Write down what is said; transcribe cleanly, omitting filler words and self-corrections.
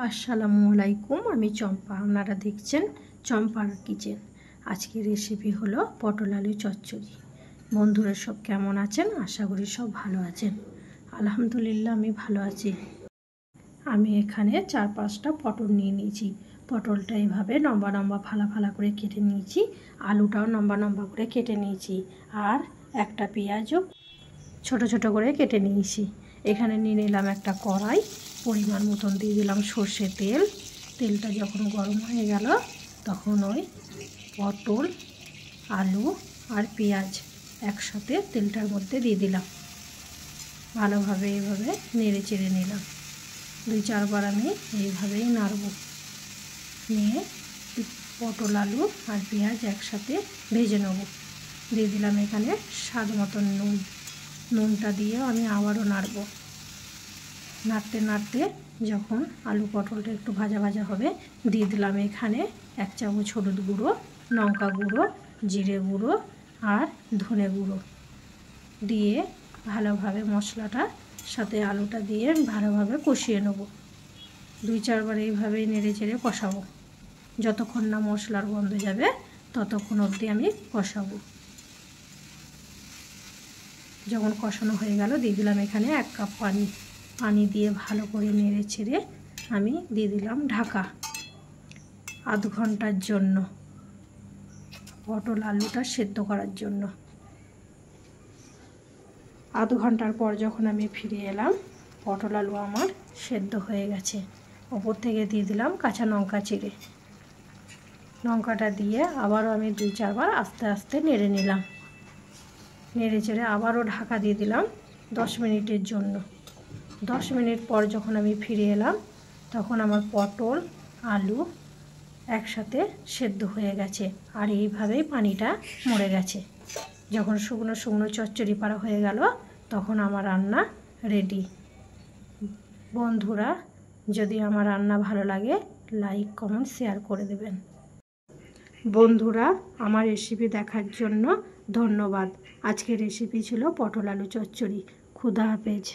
আসসালামু আলাইকুম, আমি চম্পা। আপনারা দেখছেন চম্পার কিচেন। আজকের রেসিপি হলো পটল আলু চচ্চড়ি। বন্ধুরা সব কেমন আছেন? আশা করি সব ভালো আছেন। আলহামদুলিল্লাহ আমি ভালো আছি। আমি এখানে 4-5টা পটল নিয়ে নিয়েছি। পটলটা এইভাবে লম্বা লম্বা ফালা ফালা করে কেটে নিয়েছি। আলুটাও লম্বা লম্বা করে কেটে নিয়েছি। আর একটা পেঁয়াজও ছোট ছোট করে কেটে নিয়েছি। এখানে নিয়ে নিলাম একটা কড়াই, পরিমাণ মতন দিয়ে দিলাম সর্ষের তেল। তেলটা যখন গরম হয়ে গেল তখন ওই পটল, আলু আর পেঁয়াজ একসাথে তেলটার মধ্যে দিয়ে দিলাম। ভালোভাবে এইভাবে নেড়ে চেড়ে নিলাম। 2-4 বার আমি এইভাবেই নাড়ব। নিয়ে পটল, আলু আর পেঁয়াজ একসাথে ভেজে নেব। দিয়ে দিলাম এখানে স্বাদ মতন নুন। নুনটা দিয়ে আমি আবারও নাড়ব। নাড়তে নাড়তে যখন আলু পটলটা একটু ভাজা ভাজা হবে, দিয়ে দিলাম এখানে 1 চামচ হলুদ গুঁড়ো, লঙ্কা গুঁড়ো, জিরে গুঁড়ো আর ধনে গুঁড়ো দিয়ে ভালোভাবে মশলাটার সাথে আলুটা দিয়ে ভালোভাবে কষিয়ে নেব। 2-4 বার এইভাবেই নেড়ে চেড়ে কষাবো। যতক্ষণ না মশলার গন্ধ যাবে ততক্ষণ অবধি আমি কষাবো। যখন কষানো হয়ে গেল দিয়ে দিলাম এখানে 1 কাপ পানি। পানি দিয়ে ভালো করে নেড়ে ছেড়ে আমি দিয়ে দিলাম ঢাকা। আধ ঘন্টার জন্য পটল আলুটা সেদ্ধ করার জন্য। আধ ঘন্টার পর যখন আমি ফিরে এলাম, পটল আলু আমার সেদ্ধ হয়ে গেছে। ওপর থেকে দিয়ে দিলাম কাঁচা লঙ্কা চিড়ে। লঙ্কাটা দিয়ে আবারও আমি 2-4 বার আস্তে আস্তে নেড়ে নিলাম। নেড়ে চেড়ে আবারও ঢাকা দিয়ে দিলাম 10 মিনিটের জন্য। 10 মিনিট পর যখন আমি ফিরে এলাম তখন আমার পটল আলু একসাথে সেদ্ধ হয়ে গেছে আর এইভাবেই পানিটা মরে গেছে। যখন শুকনো শুকনো চচ্চড়ি পাড়া হয়ে গেল তখন আমার রান্না রেডি। বন্ধুরা যদি আমার রান্না ভালো লাগে লাইক কমেন্ট শেয়ার করে দেবেন। বন্ধুরা আমার রেসিপি দেখার জন্য ধন্যবাদ। আজকের রেসিপি ছিল পটল আলু চচ্চড়ি। খুদা হাফেজ।